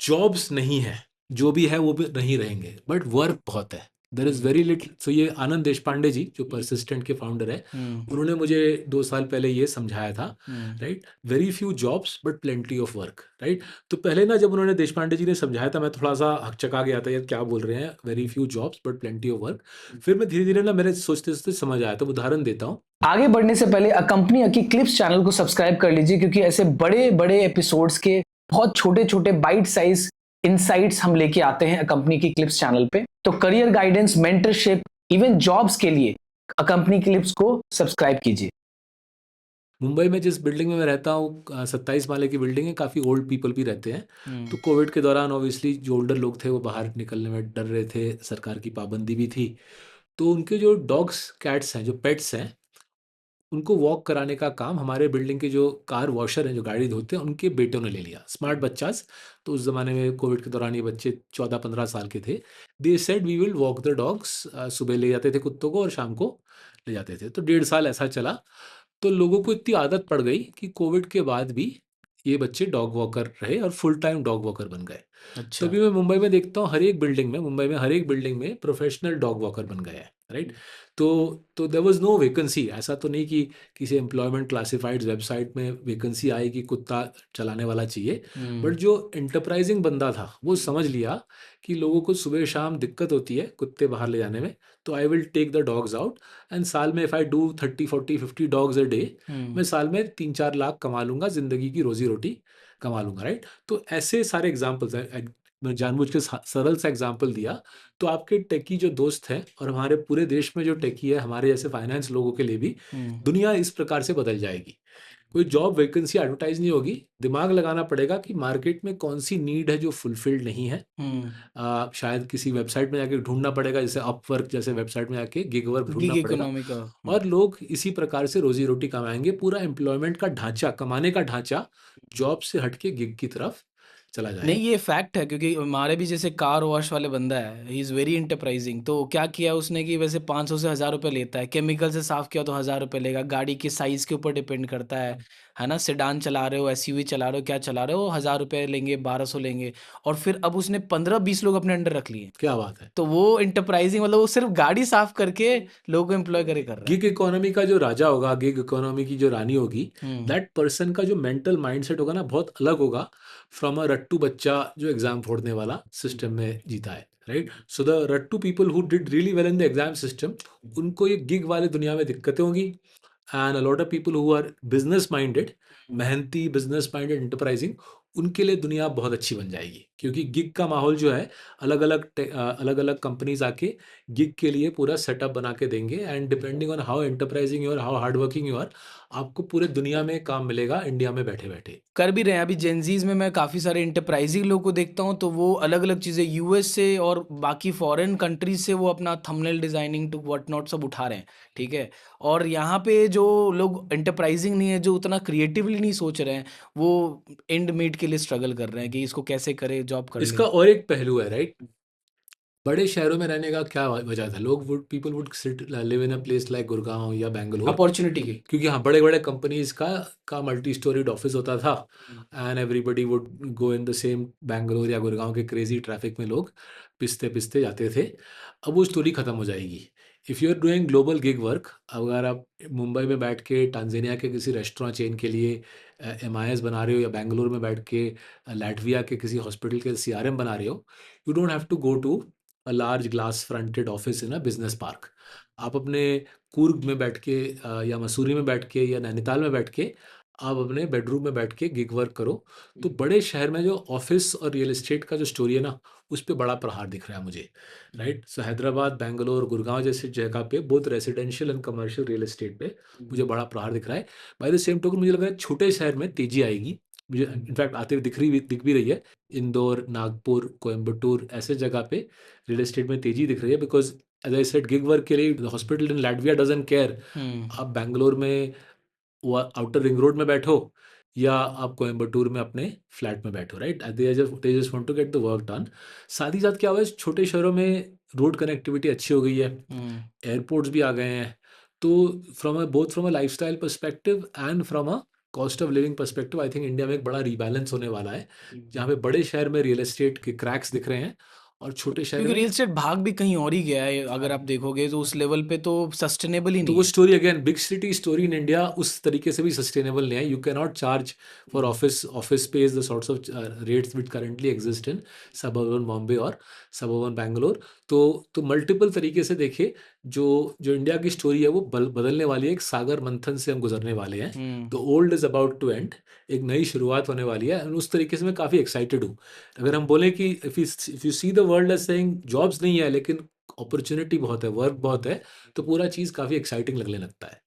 Jobs नहीं है, जो भी है वो भी नहीं रहेंगे, बट वर्क बहुत है। There is very little. So ये आनंद देशपांडे जी जो परसिस्टेंट के फाउंडर है, उन्होंने मुझे 2 साल पहले ये समझाया था, right. Very few jobs but plenty of work, right. तो पहले ना जब उन्होंने देशपांडे जी ने समझाया था, मैं थोड़ा सा हकचका गया था, यार क्या बोल रहे हैं, very few jobs but plenty of work. फिर मैं धीरे धीरे ना मेरे सोचते सोचते समझ आया। तो उदाहरण देता हूँ। आगे बढ़ने से पहले कंपनी की क्लिप्स चैनल को सब्सक्राइब कर लीजिए, क्योंकि ऐसे बड़े बड़े एपिसोड्स के बहुत छोटे छोटे बाइट साइज इनसाइट्स हम लेके आते हैं कंपनी की क्लिप्स चैनल पे। तो career guidance, mentorship, even jobs के लिए कंपनी क्लिप्स को सब्सक्राइब कीजिए। मुंबई में जिस बिल्डिंग में मैं रहता हूँ, 27 माले की बिल्डिंग है, काफ़ी ओल्ड पीपल भी रहते हैं। तो कोविड के दौरान ऑब्वियसली जो ओल्डर लोग थे वो बाहर निकलने में डर रहे थे, सरकार की पाबंदी भी थी। तो उनके जो डॉग्स कैट्स हैं, जो पेट्स हैं, उनको वॉक कराने का काम हमारे बिल्डिंग के जो कार वॉशर हैं, जो गाड़ी धोते हैं, उनके बेटों ने ले लिया। स्मार्ट बच्चास। तो उस ज़माने में कोविड के दौरान ये बच्चे 14-15 साल के थे। They said we will walk the dogs. सुबह ले जाते थे कुत्तों को और शाम को ले जाते थे। तो 1.5 साल ऐसा चला। तो लोगों को इतनी आदत पड़ गई कि कोविड के बाद भी ये बच्चे डॉग वॉकर रहे और फुल टाइम डॉग वॉकर बन गए। अच्छा। तभी मैं मुंबई में देखता हूँ, हर एक बिल्डिंग में, मुंबई में हर एक बिल्डिंग में प्रोफेशनल डॉग वॉकर बन गए हैं, राइट। तो देयर वाज नो वैकेंसी। ऐसा तो नहीं कि किसी एम्प्लॉयमेंट क्लासिफाइड वेबसाइट में वैकेंसी आई कि कुत्ता चलाने वाला चाहिए। बट जो एंटरप्राइजिंग बंदा था वो समझ लिया कि लोगों को सुबह शाम दिक्कत होती है कुत्ते बाहर ले जाने में, तो I will take the dogs out. And साल में if I do 30-40-50 dogs a day, मैं साल में 3-4 लाख कमा लूंगा, ज़िंदगी की रोजी रोटी कमा लूंगा, राइट। तो ऐसे सारे एग्जाम्पल्स हैं। मैं जानबूझ के सरल सा एग्जाम्पल दिया। तो आपके टेकी जो दोस्त हैं और हमारे पूरे देश में जो टेकी है, हमारे जैसे फाइनेंस लोगों के लिए भी दुनिया इस प्रकार से बदल जाएगी। कोई जॉब वैकेंसी एडवर्टाइज नहीं होगी। दिमाग लगाना पड़ेगा कि मार्केट में कौन सी नीड है जो फुलफिल्ड नहीं है। शायद किसी वेबसाइट में जाके ढूंढना पड़ेगा, जैसे अपवर्क जैसे वेबसाइट में जाके गिग वर्क ढूंढना गिग पड़ेगा। इकोनॉमी का। और लोग इसी प्रकार से रोजी रोटी कमाएंगे। पूरा एम्प्लॉयमेंट का ढांचा, कमाने का ढांचा जॉब से हटके गिग की तरफ चला जाएगा। नहीं, ये फैक्ट है, क्योंकि हमारे भी जैसे कार वॉश वाले बंदा है, ही इज़ वेरी इंटरप्राइजिंग। तो क्या किया उसने कि वैसे 500 से 1000 रुपये लेता है, केमिकल से साफ किया तो 1000 रुपये लेगा। गाड़ी के साइज़ के ऊपर डिपेंड करता है ना। सेडान चला रहे हो, एसयूवी चला रहे हो, क्या चला रहे हो, 1000 रुपये लेंगे, 1200 लेंगे। और फिर अब उसने 15-20 लोग अपने अंडर रख लिए। क्या बात है। तो वो इंटरप्राइजिंग मतलब वो सिर्फ गाड़ी साफ करके लोगों को एम्प्लॉय करे कर रहा है। गिग इकोनॉमी का जो राजा होगा, गिग इकोनॉमी की जो रानी होगी, दैट पर्सन का जो मेंटल माइंडसेट होगा ना, बहुत अलग होगा फ्रॉम अ रट्टू बच्चा जो एग्जाम फोड़ने वाला सिस्टम में जीता है, राइट। सो द रट्टू people who did really well in the exam system, उनको ये गिग वाले दुनिया में दिक्कतें होंगी। And a lot of people who are business minded, मेहनती, बिजनेस माइंडेड, एंटरप्राइजिंग, उनके लिए दुनिया बहुत अच्छी बन जाएगी। क्योंकि गिग का माहौल जो है, अलग अलग कंपनीज आके गिग के लिए पूरा सेटअप बना के देंगे। And depending on how enterprising you are, how hard working you are, आपको पूरे दुनिया में काम मिलेगा, इंडिया में बैठे बैठे। कर भी रहे हैं। अभी जेनजीज में मैं काफ़ी सारे इंटरप्राइजिंग लोग को देखता हूँ, तो वो अलग अलग चीज़ें यूएस से और बाकी फॉरेन कंट्रीज से वो अपना thumbnail designing to what not सब उठा रहे हैं। ठीक है। और यहाँ पे जो लोग इंटरप्राइजिंग नहीं है, जो उतना क्रिएटिवली नहीं सोच रहे हैं, वो एंड मीट के लिए स्ट्रगल कर रहे हैं कि इसको कैसे करे, जॉब कर ले। इसका और एक पहलू है, राइट। बड़े शहरों में रहने का क्या वजह था, लोग would people would sit live in a place like Gurgaon या बेंगलोर, अपॉर्चुनिटी की। क्योंकि हाँ, बड़े बड़े कंपनीज का मल्टी स्टोरीड ऑफिस होता था। And everybody would go in the same Bangalore या गुड़गांव के क्रेजी ट्रैफिक में लोग पिसते पिसते जाते थे। अब वो स्टोरी खत्म हो जाएगी। If you are doing global gig work, अगर आप मुंबई में बैठ के टांजानिया के किसी रेस्टोरेंट चेन के लिए MIS बना रहे हो, या बेंगलोर में बैठ के लैटविया के किसी हॉस्पिटल के CRM बना रहे हो, you don't have to go to a large glass fronted office in a business park. आप अपने कूर्ग में बैठ के या मसूरी में बैठ के या नैनीताल में बैठ के आप अपने बेडरूम में बैठ के गिग वर्क करो। तो बड़े शहर में जो ऑफिस और रियल एस्टेट का जो स्टोरी है ना, उस पे बड़ा प्रहार दिख रहा है मुझे, राइट। सो हैदराबाद, बेंगलोर, गुड़गांव जैसी जगह पे both residential and commercial real estate पे मुझे बड़ा प्रहार दिख रहा है। बाय द सेम टोकन मुझे लग रहा है छोटे शहर में तेजी आएगी। मुझे इनफैक्ट आते हुए दिख भी रही है। इंदौर, नागपुर, कोयम्बटूर ऐसे जगह पे रियल एस्टेट में तेजी दिख रही है। Because as I said, gig work के लिए hospital in Latvia doesn't care आप बैंगलोर में वो आउटर रिंग रोड में बैठो या आप कोयम्बटूर में अपने फ्लैट में बैठो, right. They just want to get the work done. साथ ही साथ क्या हुआ है, छोटे शहरों में रोड कनेक्टिविटी अच्छी हो गई है, एयरपोर्ट्स भी आ गए हैं। तो both from a lifestyle perspective and from a cost of living perspective I think India में एक बड़ा रीबैलेंस होने वाला है, जहाँ पे बड़े शहर में रियल एस्टेट के क्रैक्स दिख रहे हैं और छोटे शहर क्योंकि में रियल एस्टेट भाग भी कहीं और ही गया है, अगर आप देखोगे तो उस लेवल पे तो सस्टेनेबल ही तो नहीं वो है। Story again big city story in India उस तरीके से भी सस्टेनेबल नहीं है। You can not charge for office space the sorts of rates which currently exist in suburban Bombay और सबर्बन बैंगलोर। तो मल्टीपल तरीके से देखिए, जो जो इंडिया की स्टोरी है वो बदलने वाली है। एक सागर मंथन से हम गुजरने वाले हैं। The old is about to end, एक नई शुरुआत होने वाली है। और उस तरीके से मैं काफ़ी एक्साइटेड हूँ। अगर हम बोलें कि if you see the world as saying jobs नहीं है लेकिन अपॉर्चुनिटी बहुत है, वर्क बहुत है, तो पूरा चीज़ काफ़ी एक्साइटिंग लगने लगता है।